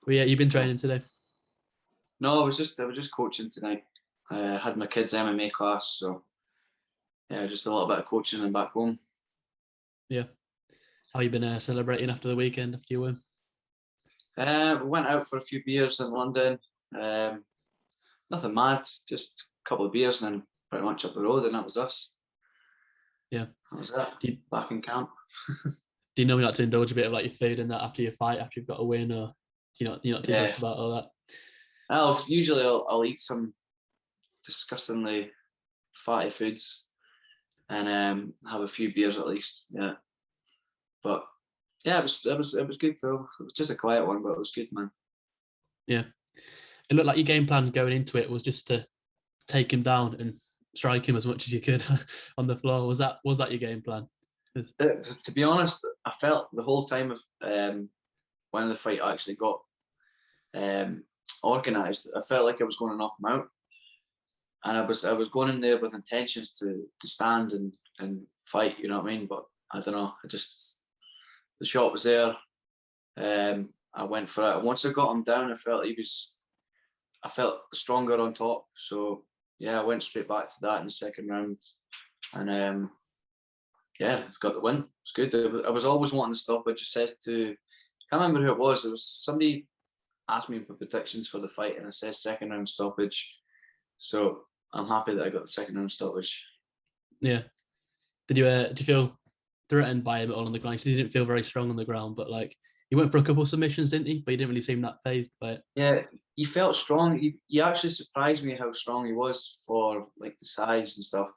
Well, yeah, you've been So, training today. no, I was just coaching tonight. I had my kids' MMA class, so yeah, just a little bit of coaching and back home. Yeah. How you been celebrating after the weekend after you win? We went out for a few beers in London. Um, Nothing mad, just a couple of beers and then pretty much up the road, and that was us. Yeah. That was it. Do you, Back in camp. do you normally like to indulge a bit of like your food and that after your fight, after you've got a win, or you're not too Yeah, fussed about all that? I'll eat some disgustingly fatty foods and have a few beers at least. Yeah, but yeah, it was good though. It was just a quiet one, but it was good, man. Yeah. It looked like your game plan going into it was just to take him down and strike him as much as you could on the floor. Was that your game plan? 'Cause- To be honest, I felt the whole time of when the fight actually got um, organised, I felt like I was going to knock him out, and I was going in there with intentions to stand and fight. You know what I mean? But I don't know. The shot was there. I went for it. And once I got him down, I felt stronger on top. So yeah, I went straight back to that in the second round, and yeah, I've got the win. It's good. I was always wanting to stop. I just said to, I can't remember who it was. It was somebody asked me for predictions for the fight, and I said second round stoppage. So I'm happy that I got the second round stoppage. Yeah. Did you feel threatened by him at all on the ground? 'Cause he didn't feel very strong on the ground, but like he went for a couple of submissions, didn't he? But he didn't really seem that phased by it. Yeah, he felt strong. He actually surprised me how strong he was for like the size and stuff.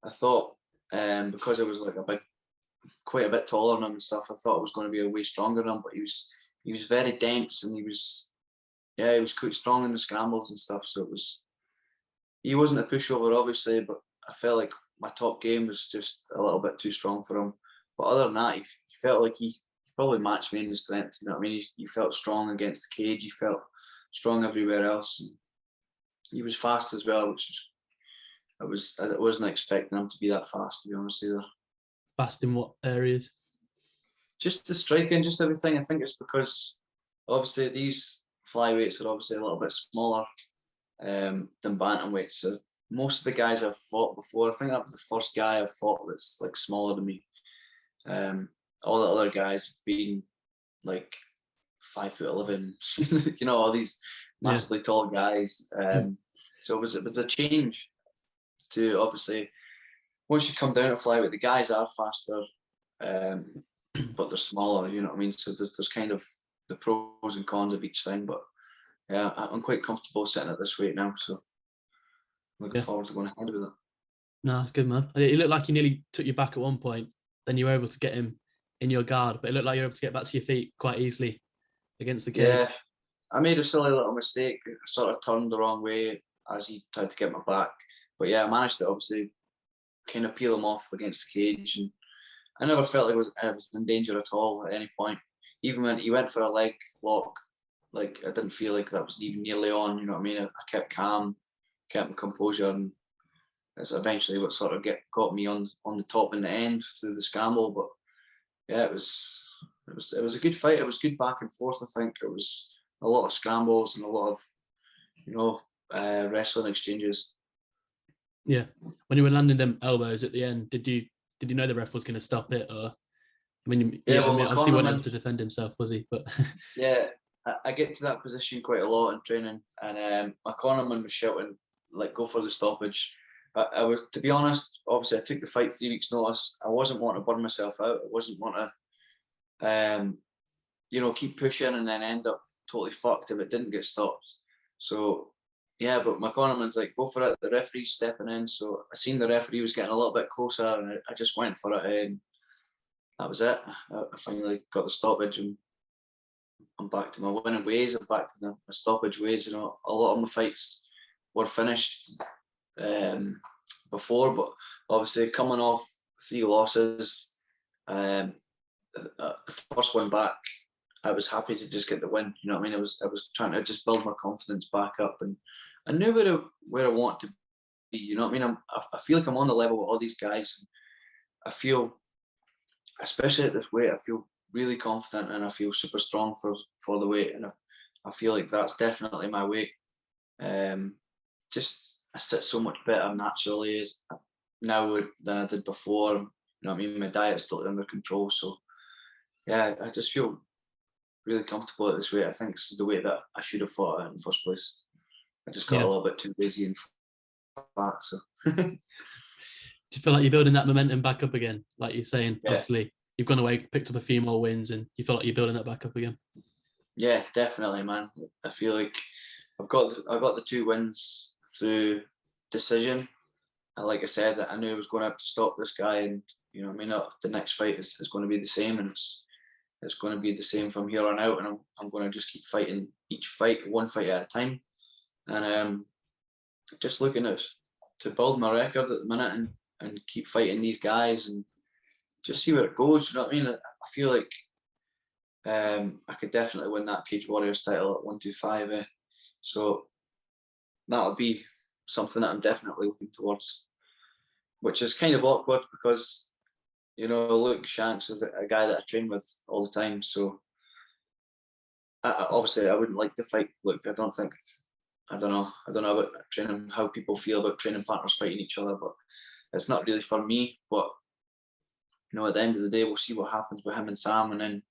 I thought because I was like quite a bit taller than him and stuff, I thought I was going to be a way stronger than him. But he was very dense, and he was quite strong in the scrambles and stuff. So he wasn't a pushover, obviously, but I felt like my top game was just a little bit too strong for him. But other than that, he felt like he probably matched me in the strength. You know what I mean? He felt strong against the cage. He felt strong everywhere else. And he was fast as well, which I wasn't expecting him to be that fast, to be honest either. Fast in what areas? Just the striking, just everything. I think it's because obviously these flyweights are obviously a little bit smaller than bantamweights. So most of the guys I've fought before, I think that was the first guy I've fought that's like smaller than me. All the other guys being like 5'11", all these Yeah. massively tall guys. So it was a change to obviously once you come down to flyweight, the guys are faster, but they're smaller. You know what I mean? So there's kind of the pros and cons of each thing. But yeah, I'm quite comfortable sitting at this weight now. So I'm looking Yeah. forward to going ahead with it. No, it's good, man. It looked like he nearly took you back at one point. Then you were able to get him in your guard, but it looked like you were able to get back to your feet quite easily against the cage. Yeah, I made a silly little mistake. I sort of turned the wrong way as he tried to get my back. But yeah, I managed to obviously kind of peel him off against the cage, and I never felt like I was in danger at all at any point. Even when he went for a leg lock, like I didn't feel like that was even nearly on. You know what I mean? I kept calm, kept my composure, and that's eventually what sort of got me on the top and the end through the scramble. But yeah, it was a good fight. It was good back and forth. I think it was a lot of scrambles and a lot of wrestling exchanges. Yeah. When you were landing them elbows at the end, did you know the ref was going to stop it? Or Yeah, I well, mean, obviously he wasn't able McConaughey, to defend himself, was he? But yeah, I get to that position quite a lot in training, and McConaughey was shouting like, "Go for the stoppage." I was, to be honest, obviously I took the fight 3 weeks notice. I wasn't wanting to burn myself out. I wasn't wanting to, keep pushing and then end up totally fucked if it didn't get stopped. So yeah, but McConaughey's like, "Go for it." The referee's stepping in, so I seen the referee was getting a little bit closer, and I just went for it, and that was it. I finally got the stoppage, and I'm back to my winning ways. I'm back to my stoppage ways. A lot of my fights were finished before, but obviously coming off 3 losses, the first one back, I was happy to just get the win. You know what I mean? I was trying to just build my confidence back up, and I knew where I want to be. You know what I mean? I feel like I'm on the level with all these guys. I feel, especially at this weight, I feel really confident, and I feel super strong for the weight. And I feel like that's definitely my way. Just I sit so much better naturally as now than I did before. You know what I mean? My diet's totally under control. So yeah, I just feel really comfortable at this weight. I think this is the weight that I should have fought at in the first place. I just got a Yeah. little bit too busy and fat. So Do you feel like you're building that momentum back up again? Like you're saying, yeah, obviously you've gone away, picked up a few more wins, and you feel like you're building that back up again. yeah, definitely, man. I feel like I got the 2 wins through decision. And like I said, I knew I was going to have to stop this guy, and you know, I mean, the next fight is going to be the same, and it's going to be the same from here on out. And I'm going to just keep fighting each fight, one fight at a time, and just looking to build my record at the minute and keep fighting these guys and just see where it goes. You know what I mean? I feel like I could definitely win that Cage Warriors title at 125. So that'll be something that I'm definitely looking towards, which is kind of awkward because, you know, Luke Shanks is a guy that I train with all the time. So obviously I wouldn't like to fight Luke. I don't know about training, how people feel about training partners fighting each other, but it's not really for me. But you know, at the end of the day, we'll see what happens with him and Sam, and then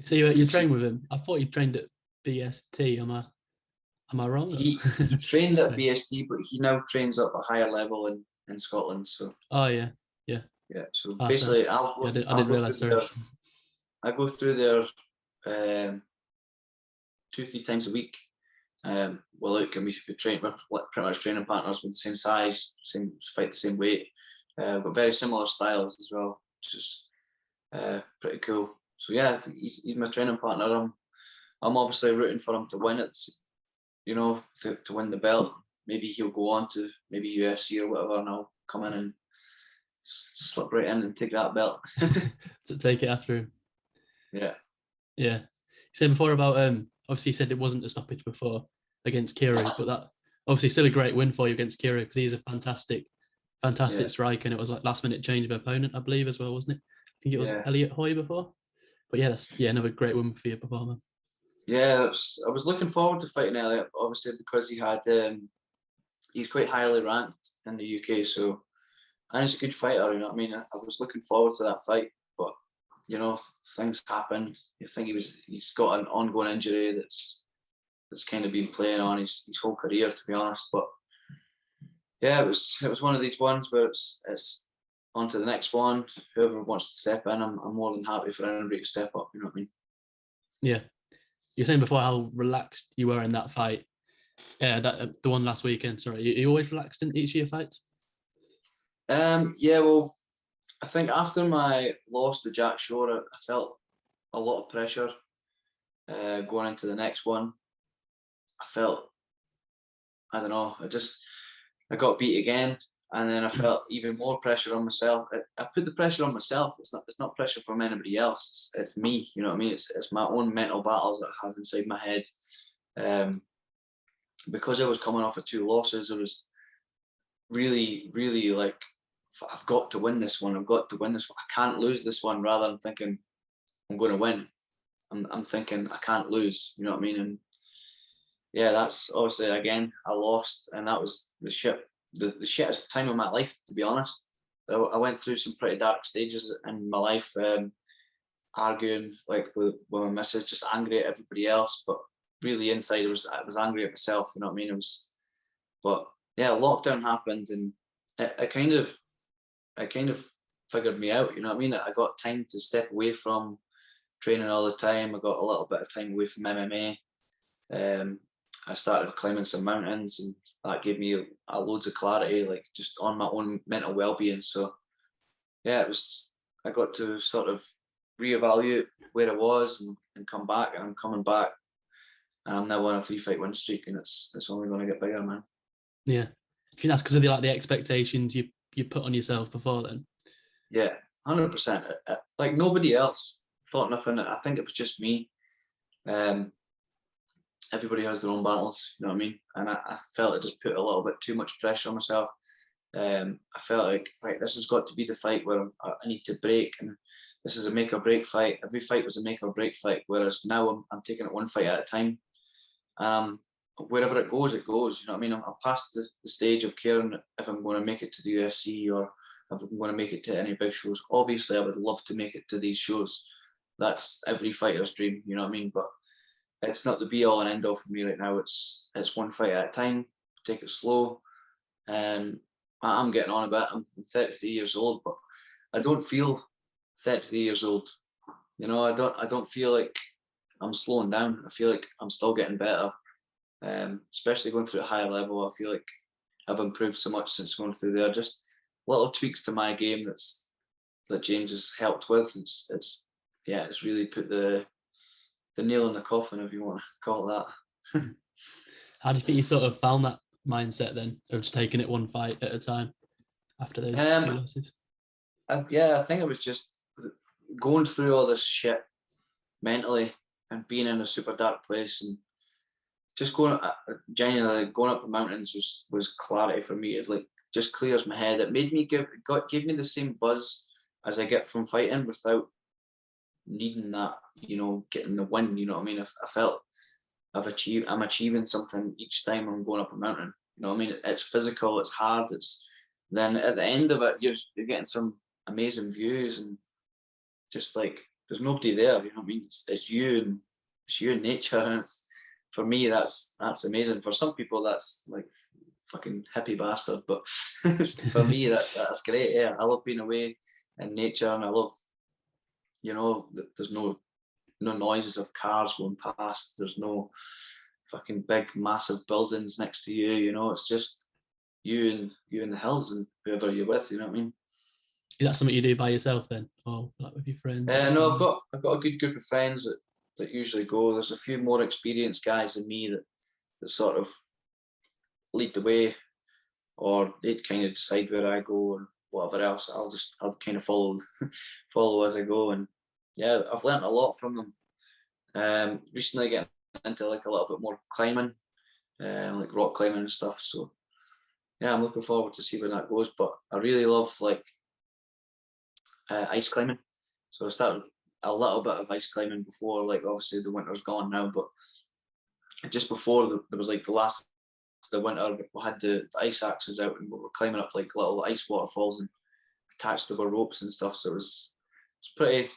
So you trained with him? I thought you trained at BST. Am I wrong? he trained at BST, but he now trains up a higher level in Scotland. So Oh yeah, yeah. So So basically, I didn't realize. Sorry. I go through there 2-3 times a week. Well, look, and we train with pretty much training partners with the same size, fight the same weight, but very similar styles as well, which is pretty cool. So yeah, he's my training partner. I'm obviously rooting for him to win it, you know, to win the belt. Maybe he'll go on to maybe UFC or whatever, and I'll come in and slip right in and take that belt. To take it after him. Yeah. Yeah. You said before about obviously you said it wasn't a stoppage before against Kiri, but that obviously still a great win for you against Kiri because he's a fantastic striker, and it was like last minute change of opponent, I believe, as well, wasn't it? I think it was Elliot Hoy before. But yeah, that's another great win for your performer. Yeah, I was looking forward to fighting Elliot, obviously because he's quite highly ranked in the UK, so and he's a good fighter. You know what I mean? I was looking forward to that fight, but you know, things happened. I think he's got an ongoing injury that's kind of been playing on his whole career, to be honest. But yeah, it was one of these ones where it's on to the next one. Whoever wants to step in, I'm more than happy for anybody to step up. You know what I mean? Yeah. You were saying before how relaxed you were in that fight. Yeah, the one last weekend. Sorry, you always relaxed in each of your fights? Yeah, well, I think after my loss to Jack Shore, I felt a lot of pressure going into the next one. I felt, I don't know, I got beat again, and then I felt even more pressure on myself. I put the pressure on myself. It's not pressure from anybody else. It's me. You know what I mean? It's my own mental battles that I have inside my head. Because I was coming off of 2 losses, it was really, really like, I've got to win this one. I've got to win this one. I can't lose this one. Rather than thinking I'm going to win, I'm thinking I can't lose. You know what I mean? And yeah, that's obviously, again, I lost, and that was the shittest time of my life, to be honest. I went through some pretty dark stages in my life, arguing like with my missus, just angry at everybody else, but really inside I was angry at myself. You know what I mean? But yeah, lockdown happened, and it kind of figured me out. You know what I mean? I got time to step away from training all the time. I got a little bit of time away from MMA. I started climbing some mountains, and that gave me loads of clarity, like just on my own mental well-being. So yeah, I got to sort of reevaluate where I was and come back, and I'm coming back, and I'm now on a 3-fight win streak, and it's only going to get bigger, man. Yeah, I think that's because of the expectations you put on yourself before then. Yeah, 100%. Like nobody else thought nothing. I think it was just me. Everybody has their own battles, you know what I mean? And I felt it just put a little bit too much pressure on myself. I felt like, right, this has got to be the fight where I need to break, and this is a make or break fight. Every fight was a make or break fight, whereas now I'm taking it one fight at a time. And wherever it goes, it goes. You know what I mean? I'm past the stage of caring if I'm going to make it to the UFC or if I'm going to make it to any big shows. Obviously, I would love to make it to these shows. That's every fighter's dream, you know what I mean? But it's not the be all and end all for me right now. It's one fight at a time. Take it slow. I'm getting on a bit. I'm 33 years old, but I don't feel 33 years old. You know, I don't feel like I'm slowing down. I feel like I'm still getting better. Especially going through a higher level. I feel like I've improved so much since going through there. Just little tweaks to my game that James has helped with. It's really put the nail in the coffin, if you want to call it that. How do you think you sort of found that mindset then of just taking it one fight at a time after those few losses? I think it was just going through all this shit mentally and being in a super dark place and just genuinely going up the mountains was clarity for me. It like just clears my head. It made me gave me the same buzz as I get from fighting without needing that, you know, getting the win. You know what I mean? I felt I'm achieving something each time I'm going up a mountain. You know what I mean? It's physical, it's hard. Then at the end of it, you're getting some amazing views and just like there's nobody there. You know what I mean? It's you and nature. And for me, that's amazing. For some people, that's like fucking hippie bastard. But for me, that's great. Yeah, I love being away in nature, and I love, you know, there's no noises of cars going past. There's no fucking big, massive buildings next to you. You know, it's just you and the hills and whoever you're with. You know what I mean? Is that something you do by yourself then, or like with your friends? No, I've got a good group of friends that usually go. There's a few more experienced guys than me that sort of lead the way, or they kind of decide where I go or whatever else. I'll kind of follow as I go. And yeah, I've learnt a lot from them. Recently getting into like a little bit more climbing, like rock climbing and stuff. So yeah, I'm looking forward to see where that goes. But I really love like ice climbing. So I started a little bit of ice climbing before, like obviously the winter's gone now, but just before there was like the winter, we had the ice axes out and we were climbing up like little ice waterfalls and attached to our ropes and stuff. So it's pretty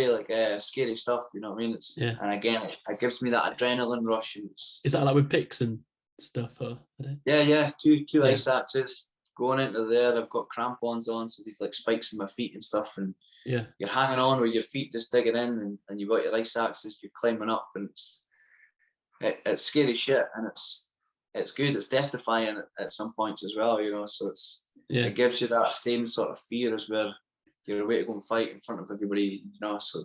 like scary stuff, you know what I mean? And again, it gives me that adrenaline rush. And is that like with picks and stuff? Or two ice axes going into there. I've got crampons on, so these like spikes in my feet and stuff, and you're hanging on with your feet just digging in, and you've got your ice axes. You're climbing up, and it's scary shit, and it's good. It's death-defying at some points as well, you know. So it gives you that same sort of fear as where you're away to go and fight in front of everybody, you know. So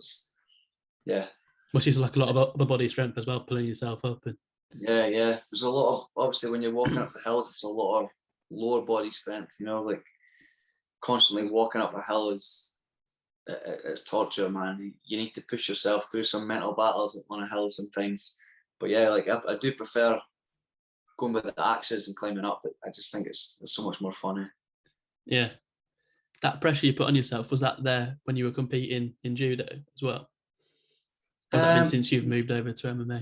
which is like a lot of upper body strength as well, pulling yourself up. And there's a lot of, obviously when you're walking up the hills, it's a lot of lower body strength, you know, like constantly walking up a hill it's torture, man. You need to push yourself through some mental battles on a hill sometimes. But yeah, like I do prefer going with the axes and climbing up. I just think it's so much more fun. Yeah. That pressure you put on yourself, was that there when you were competing in judo as well? Has that been since you've moved over to MMA,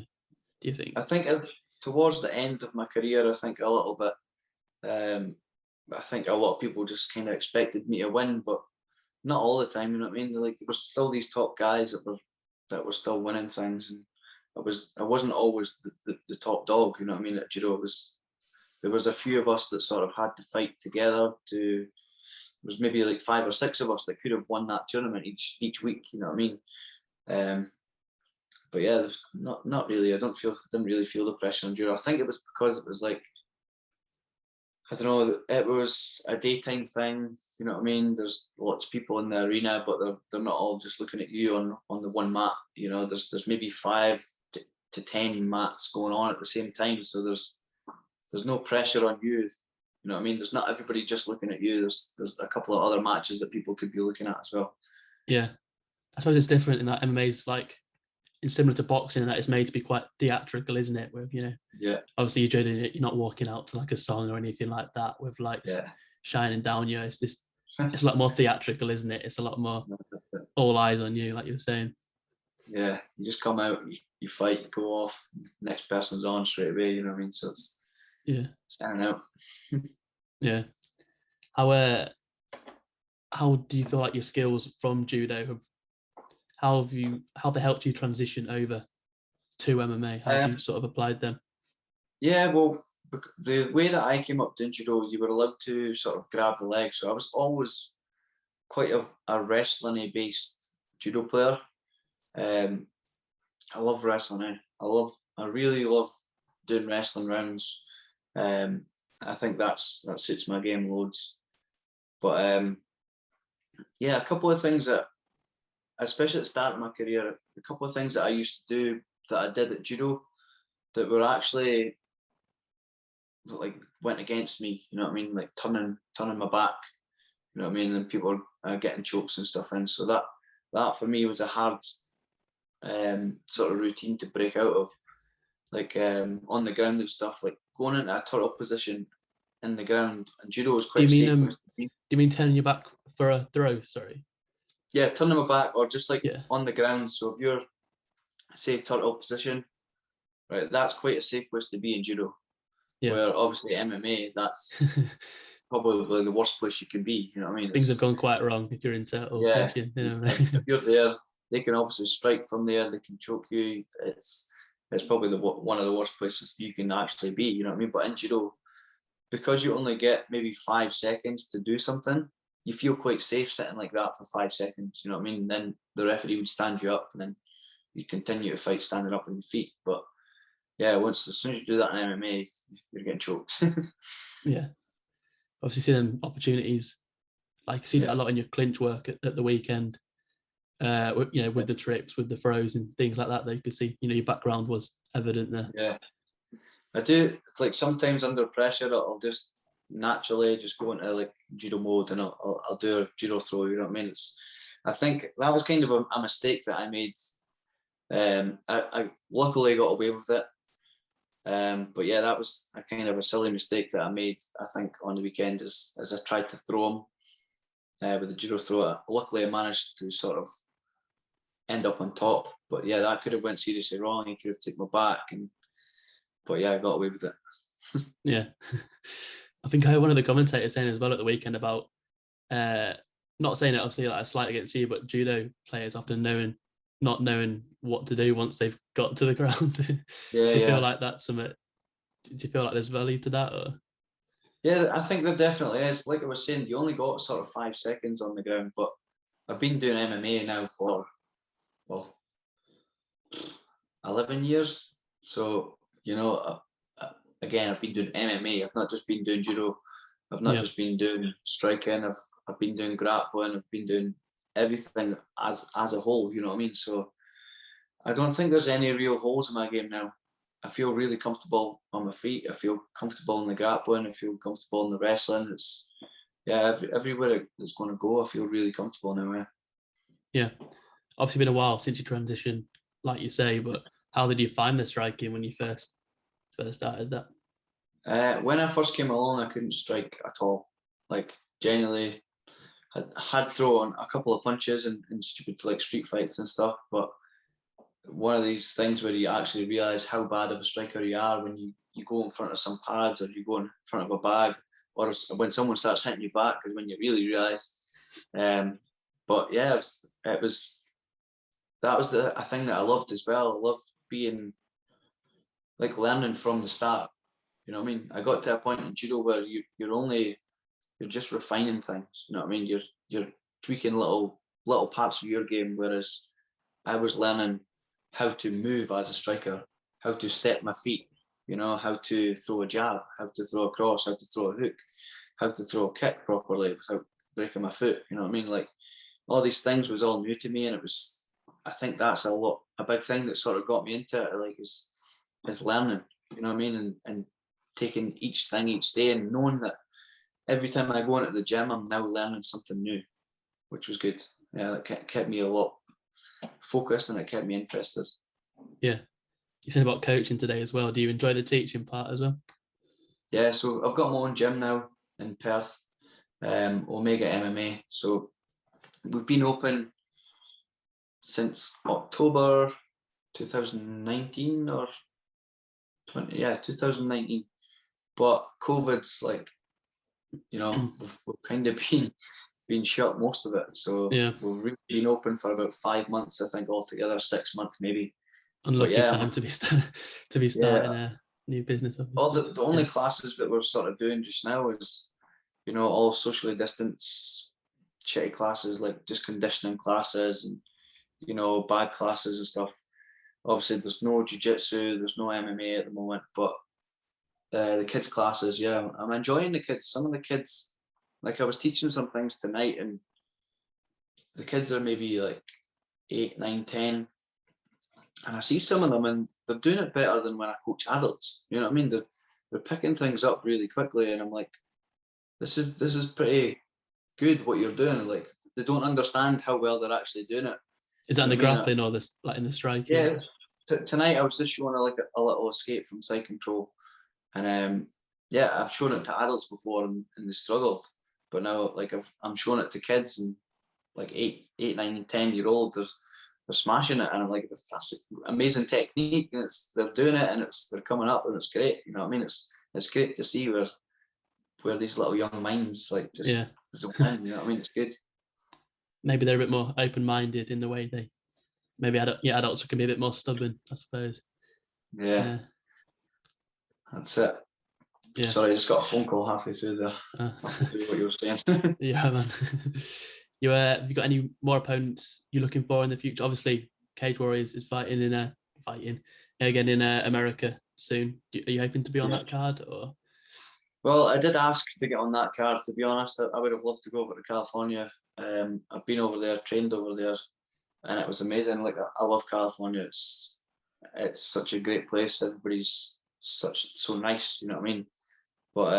do you think? I think towards the end of my career, I think a little bit. I think a lot of people just kind of expected me to win, but not all the time, you know what I mean? Like there were still these top guys that were still winning things, and I wasn't always the top dog, you know what I mean? At judo, there was a few of us that sort of had to fight together to. There was maybe like 5 or 6 of us that could have won that tournament each week, you know what I mean? But yeah, there's not really. I didn't really feel the pressure on judo. I think it was because it was like, I don't know, it was a daytime thing, you know what I mean? There's lots of people in the arena, but they're not all just looking at you on the one mat. You know, there's maybe 5 to 10 mats going on at the same time, so there's no pressure on you. You know what I mean? There's not everybody just looking at you. There's a couple of other matches that people could be looking at as well. Yeah, I suppose it's different in that MMA's like, it's similar to boxing in that it's made to be quite theatrical, isn't it? With, you know, obviously you're doing it, you're not walking out to like a song or anything like that with lights shining down you. It's a lot more theatrical, isn't it? It's a lot more all eyes on you, like you were saying. yeah, you just come out, you fight, you go off, next person's on straight away. You know what I mean? So it's standing out. Yeah. How do you feel like your skills from judo how they helped you transition over to MMA? How have you sort of applied them? Yeah, well, the way that I came up doing judo, you were allowed to sort of grab the leg. So I was always quite a wrestling based judo player. I love wrestling. I really love doing wrestling rounds. I think that suits my game loads. But yeah, a couple of things that, especially at the start of my career, a couple of things that I used to do that I did at judo that were actually like went against me. You know what I mean? Like turning my back. You know what I mean? And people are getting chokes and stuff in. So that for me was a hard sort of routine to break out of. Like on the ground and stuff, like going into a turtle position in the ground. And judo was Do you quite mean safe. do you mean turning your back for a throw? Sorry. Yeah, turning my back or just like Yeah. on the ground. So if you're, say, turtle position, right, that's quite a safe place to be in judo. Yeah. Where obviously MMA, that's probably the worst place you can be. You know what I mean? Things have gone quite wrong if you're in turtle position. You know? If you're there, they can obviously strike from there. They can choke you. It's probably one of the worst places you can actually be. You know what I mean? But in judo, because you only get maybe 5 seconds to do something, you feel quite safe sitting like that for 5 seconds. You know what I mean? And then the referee would stand you up, and then you continue to fight standing up on your feet. But yeah, as soon as you do that in MMA, you're getting choked. Yeah. Obviously, see them opportunities. Like you see that a lot in your clinch work at the weekend. With the trips, with the throws and things like that. They could see, your background was evident there. Yeah, I do. Like sometimes under pressure, I'll just naturally just go into like judo mode, and I'll do a judo throw. You know what I mean? I think that was kind of a mistake that I made. I luckily got away with it. But yeah, that was a kind of a silly mistake that I made, I think, on the weekend as I tried to throw him with the judo throw. Luckily, I managed to sort of end up on top. But yeah, that could have went seriously wrong. He could have taken my back, but yeah, I got away with it. Yeah. I think I heard one of the commentators saying as well at the weekend about not saying it obviously like a slight against you, but judo players often not knowing what to do once they've got to the ground. Do you feel like that's something? Do you feel like there's value to that? Or? Yeah, I think there definitely is. Like I was saying, you only got sort of 5 seconds on the ground, but I've been doing MMA now for 11 years. So again, I've been doing MMA. I've not just been doing judo. I've not just been doing striking. I've been doing grappling. I've been doing everything as a whole. You know what I mean? So I don't think there's any real holes in my game now. I feel really comfortable on my feet. I feel comfortable in the grappling. I feel comfortable in the wrestling. It's everywhere it's going to go. I feel really comfortable now. Yeah, obviously been a while since you transitioned, like you say. But how did you find the striking when you first started that? When I first came along, I couldn't strike at all. Like genuinely, I had thrown a couple of punches in stupid like street fights and stuff, but one of these things where you actually realize how bad of a striker you are when you go in front of some pads, or you go in front of a bag, or when someone starts hitting you back is when you really realize. But yeah, that was a thing that I loved as well. I loved being like learning from the start. You know what I mean? I got to a point in judo where you're just refining things. You know what I mean? You're tweaking little parts of your game, whereas I was learning how to move as a striker, how to step my feet, how to throw a jab, how to throw a cross, how to throw a hook, how to throw a kick properly without breaking my foot. You know what I mean? Like all these things was all new to me, and I think that's a big thing that sort of got me into it. Like is learning. You know what I mean? And taking each thing each day, and knowing that every time I go into the gym, I'm now learning something new, which was good. Yeah, it kept me a lot focused, and it kept me interested. Yeah. You said about coaching today as well. Do you enjoy the teaching part as well? Yeah, so I've got my own gym now in Perth, Omega MMA. So we've been open since October 2019 or 2019. But COVID's like, we've kind of been shut most of it. So Yeah. we've really been open for about 5 months, I think, altogether, 6 months maybe. Unlucky time to be starting a new business. All the only classes that we're sort of doing just now is, all socially distanced shitty classes, like just conditioning classes and, bad classes and stuff. Obviously, there's no jiu-jitsu, there's no MMA at the moment, but the kids' classes, yeah, I'm enjoying the kids. Some of the kids, like I was teaching some things tonight, and the kids are maybe like 8, 9, 10, and I see some of them, and they're doing it better than when I coach adults. You know what I mean? They're picking things up really quickly, and I'm like, this is pretty good what you're doing. Like, they don't understand how well they're actually doing it. Is that in the grappling or this, like in the striking? Yeah. Tonight I was just showing a little escape from side control, and I've shown it to adults before, and they struggled, but now like I'm showing it to kids, and like 8, 9, and 10-year-olds, they're smashing it, and I'm like, that's amazing technique, and they're doing it, and they're coming up, and it's great. You know what I mean? It's great to see where these little young minds like just yeah. win, you know what I mean? It's good. Maybe they're a bit more open-minded in the way they. Maybe adults can be a bit more stubborn, I suppose. Yeah. That's it. Yeah. Sorry, I just got a phone call halfway through halfway through what you were saying. Yeah, man. Have you got any more opponents you're looking for in the future? Obviously, Cage Warriors is fighting again in America soon. Are you hoping to be on that card or? Well, I did ask to get on that card. To be honest, I would have loved to go over to California. I've been over there, trained over there, and it was amazing. Like, I love California. It's such a great place. Everybody's so nice. You know what I mean? But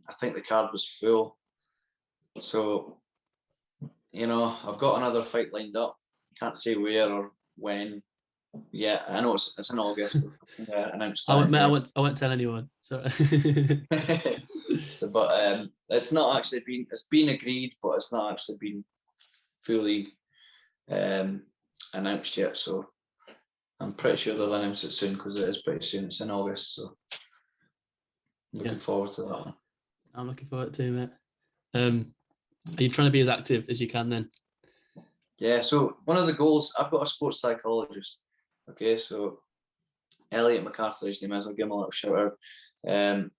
I think the card was full. So, I've got another fight lined up. Can't say where or when. Yeah, I know it's in August. Announced that. I won't tell anyone. So. But it's not actually been. It's been agreed, but it's not actually been fully announced yet. So I'm pretty sure they'll announce it soon, because it is pretty soon. It's in August, so looking forward to that one. I'm looking forward to it, mate. Are you trying to be as active as you can then? Yeah, so one of the goals, I've got a sports psychologist. Okay, so Elliot MacArthur, his name is, I'll give him a little shout out.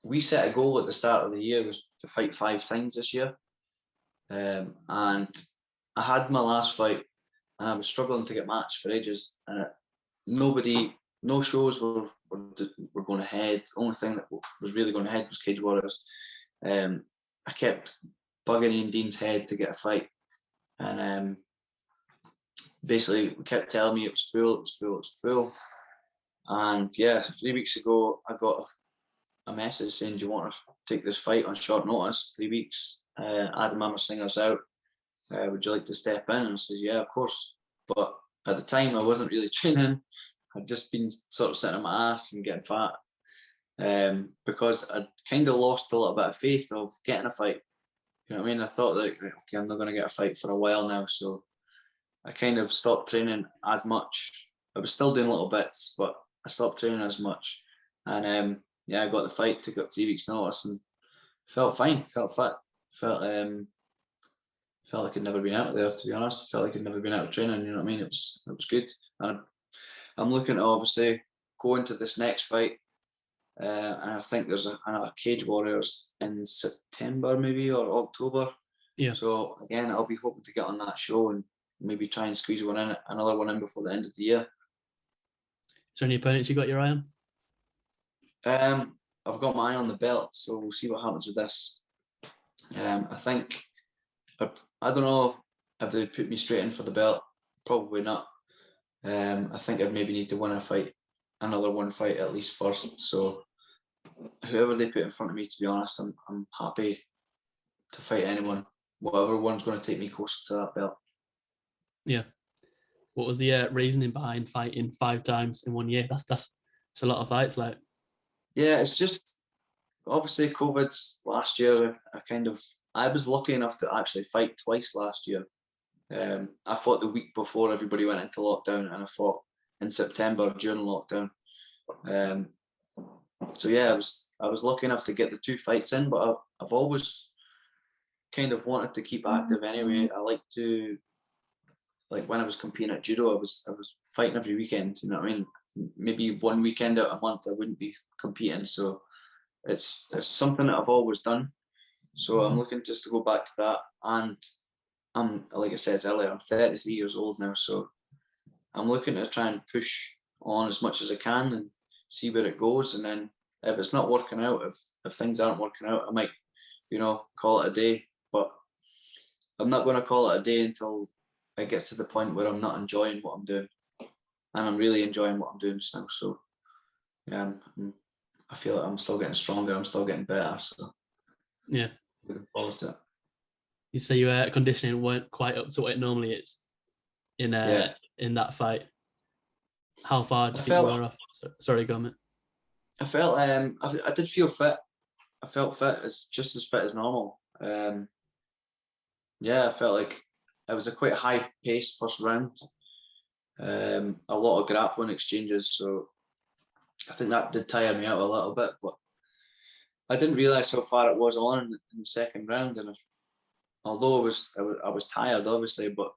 We set a goal at the start of the year, was to fight 5 times this year. And I had my last fight, and I was struggling to get matched for ages, and no shows were going ahead. The only thing that was really going ahead was Cage Warriors. I kept bugging Ian Dean's head to get a fight, and basically we kept telling me it was full. And yeah, 3 weeks ago I got a message saying, do you want to take this fight on short notice? 3 weeks. Adam Hammersinger's out. Would you like to step in? And I says, yeah, of course. But at the time I wasn't really training. I'd just been sort of sitting on my ass and getting fat, because I'd kind of lost a little bit of faith of getting a fight. You know what I mean? I thought that, okay, I'm not going to get a fight for a while now, so I kind of stopped training as much. I was still doing little bits, but I stopped training as much. And I got the fight, took up 3 weeks notice, and felt fine, felt fit, felt like I'd never been out there, to be honest. Felt like I'd never been out of training, you know what I mean? It was good. And I'm looking to obviously go into this next fight, and I think there's another Cage Warriors in September maybe, or October. Yeah. So again, I'll be hoping to get on that show and maybe try and squeeze another one in before the end of the year. Is there any opponents you got your eye on? I've got my eye on the belt, so we'll see what happens with this. I think, I don't know if they put me straight in for the belt. Probably not. I think I'd maybe need to win another one fight at least first. So whoever they put in front of me, to be honest, I'm happy to fight anyone. Whatever one's going to take me closer to that belt. Yeah. What was the reasoning behind fighting 5 times in 1 year? That's a lot of fights, like. Yeah, it's just obviously COVID's last year. I was lucky enough to actually fight twice last year. I fought the week before everybody went into lockdown, and I fought in September during lockdown. So yeah, I was lucky enough to get the 2 fights in, but I've always kind of wanted to keep active anyway. I like to, like when I was competing at judo, I was fighting every weekend. You know what I mean? Maybe one weekend out a month I wouldn't be competing. So it's something that I've always done. So I'm looking just to go back to that. And I'm, like I said earlier, I'm 33 years old now, so I'm looking to try and push on as much as I can and see where it goes. And then if it's not working out, if things aren't working out, I might, call it a day. But I'm not going to call it a day until it gets to the point where I'm not enjoying what I'm doing, and I'm really enjoying what I'm doing just now. So yeah, I feel like I'm still getting stronger. I'm still getting better. So yeah, looking forward to it. You say your conditioning weren't quite up to what it normally is in that fight. How far do you think you were off? Sorry, go on, mate. I felt I did feel fit. I felt fit, just as fit as normal. Yeah, I felt like it was a quite high pace first round. A lot of grappling exchanges, so I think that did tire me out a little bit. But I didn't realise how far it was on in the second round, and although I was tired, obviously, but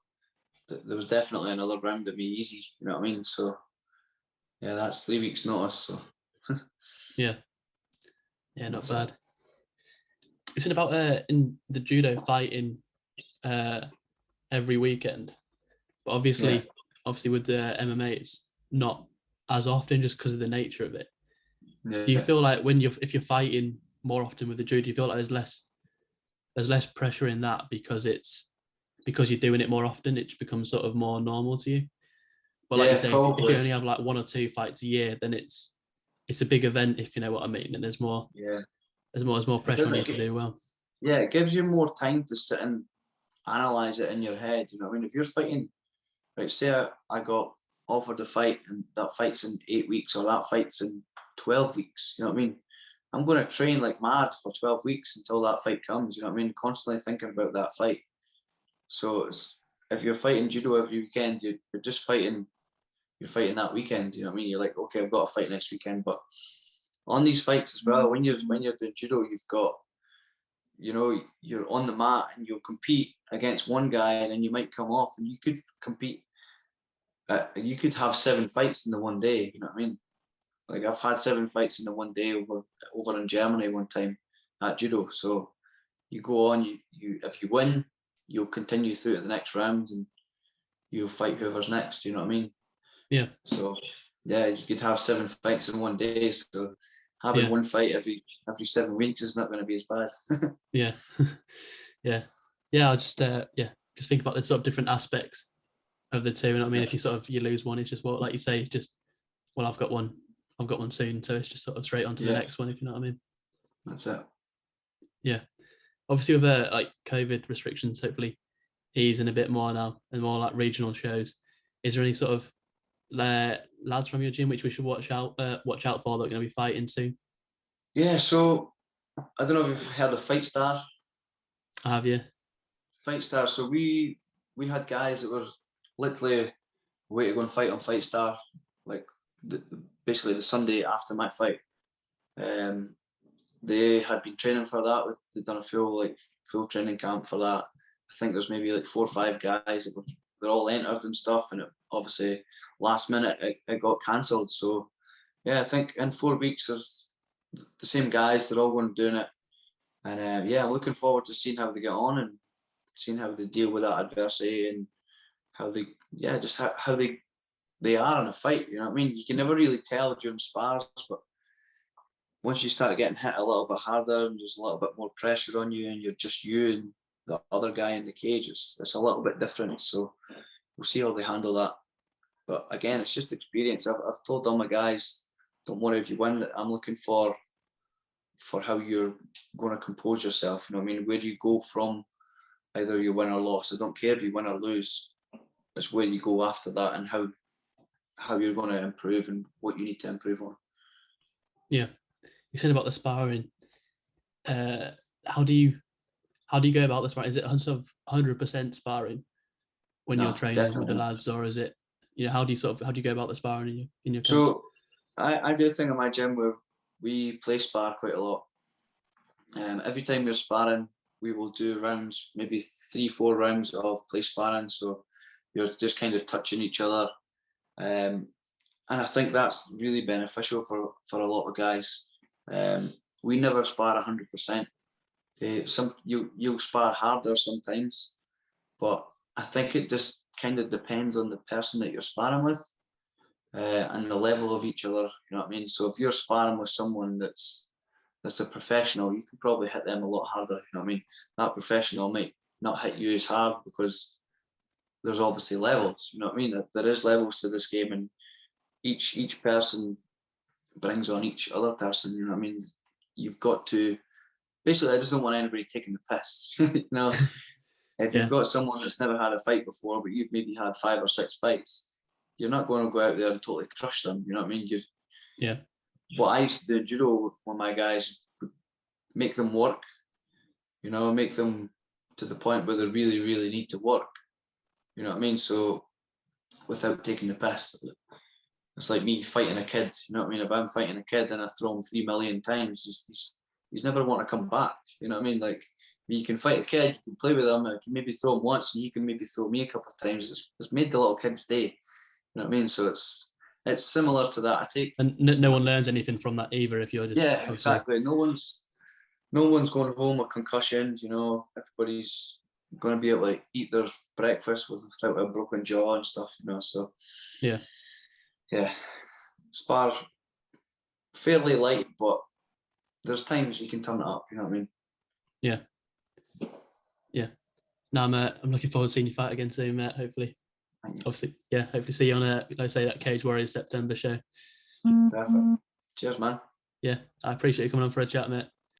there was definitely another round to be easy. You know what I mean? So yeah, that's 3 weeks' notice. So yeah, not bad. It's about in the judo fighting every weekend, but obviously with the MMA, it's not as often just because of the nature of it. Yeah. Do you feel like if you're fighting more often with the judo, do you feel like there's less pressure in that because you're doing it more often, it becomes sort of more normal to you? But like you say, if you only have like 1 or 2 fights a year, then it's a big event, if you know what I mean, and there's more pressure on you to do well. Yeah, it gives you more time to sit and analyze it in your head. You know what I mean? If you're fighting, right, say I got offered a fight and that fight's in 8 weeks, or that fight's in 12 weeks, you know what I mean? I'm going to train like mad for 12 weeks until that fight comes, you know what I mean? Constantly thinking about that fight. So if you're fighting judo every weekend, you're just fighting, you're fighting that weekend, you know what I mean? You're like, okay, I've got a fight next weekend. But on these fights as well, when you're doing judo, you've got, you're on the mat and you'll compete against one guy, and then you might come off and you could compete. You could have 7 fights in the one day. You know what I mean? Like I've had 7 fights in the one day over in Germany one time at judo. So you go on, you if you win, you'll continue through to the next round and you'll fight whoever's next. You know what I mean? Yeah. So yeah, you could have 7 fights in one day. So having one fight every 7 weeks is not going to be as bad. Yeah. I'll just think about the sort of different aspects of the two. And I mean, if you lose one, it's just like you say, just, well, I've got one soon, so it's just sort of straight on to the next one, if you know what I mean. That's it. Yeah. Obviously with like COVID restrictions hopefully easing a bit more now and more like regional shows, is there any sort of lads from your gym which we should watch out for that are going to be fighting soon? Yeah, so I don't know if you've heard of Fight Star. Have you? Fight Star. So we had guys that were literally way to go and fight on Fight Star, like basically the Sunday after my fight. They had been training for that. They'd done a full training camp for that. I think there's maybe like 4 or 5 guys that they're all entered and stuff, and obviously last minute it got cancelled. So yeah, I think in 4 weeks there's the same guys. They're all going to doing it, and yeah, I'm looking forward to seeing how they get on and seeing how they deal with that adversity and how they how they are in a fight. You know what I mean? You can never really tell during spars, but once you start getting hit a little bit harder and there's a little bit more pressure on you and you're just you and the other guy in the cage, it's a little bit different. So we'll see how they handle that. But again, it's just experience. I've told all my guys, don't worry if you win. I'm looking for how you're going to compose yourself. You know what I mean? Where do you go from either you win or loss? I don't care if you win or lose. It's where you go after that and how you're going to improve and what you need to improve on. Yeah. You said about the sparring. How do you go about the sparring? Is it 100% sparring, when No, you're training with the definitely. lads, or is it, how do you go about the sparring in your camp? So I do a thing in my gym where we play spar quite a lot. Every time we're sparring, we will do rounds, maybe 3-4 rounds of play sparring. So you're just kind of touching each other. And I think that's really beneficial for a lot of guys. We never spar 100%. You'll spar harder sometimes, but I think it just kind of depends on the person that you're sparring with, and the level of each other. You know what I mean? So if you're sparring with someone that's a professional, you can probably hit them a lot harder. You know what I mean? That professional might not hit you as hard because there's obviously levels. You know what I mean? There is levels to this game, and each person brings on each other person. You know what I mean? You've got to basically. I just don't want anybody taking the piss. You know, if you've got someone that's never had a fight before, but you've maybe had 5 or 6 fights, you're not going to go out there and totally crush them. You know what I mean? What I used to do in judo with my guys would make them work. You know, make them to the point where they really, really need to work. You know what I mean? So without taking the piss. It's like me fighting a kid. You know what I mean? If I'm fighting a kid and I throw him 3 million times, he's never want to come back. You know what I mean? Like, you can fight a kid, you can play with him, I can maybe throw him once, and he can maybe throw me a couple of times. It's made the little kids day. You know what I mean? So it's similar to that. I take, and no one learns anything from that either if you're just exactly. No one's going home with concussions. You know, everybody's going to be able to eat their breakfast without a broken jaw and stuff. You know, so yeah. Spar fairly light, but there's times you can turn it up. You know what I mean? Yeah. No, I'm looking forward to seeing you fight again soon, mate. Hopefully, obviously, hopefully see you on that Cage Warriors September show. Perfect. Cheers, man. Yeah, I appreciate you coming on for a chat, mate.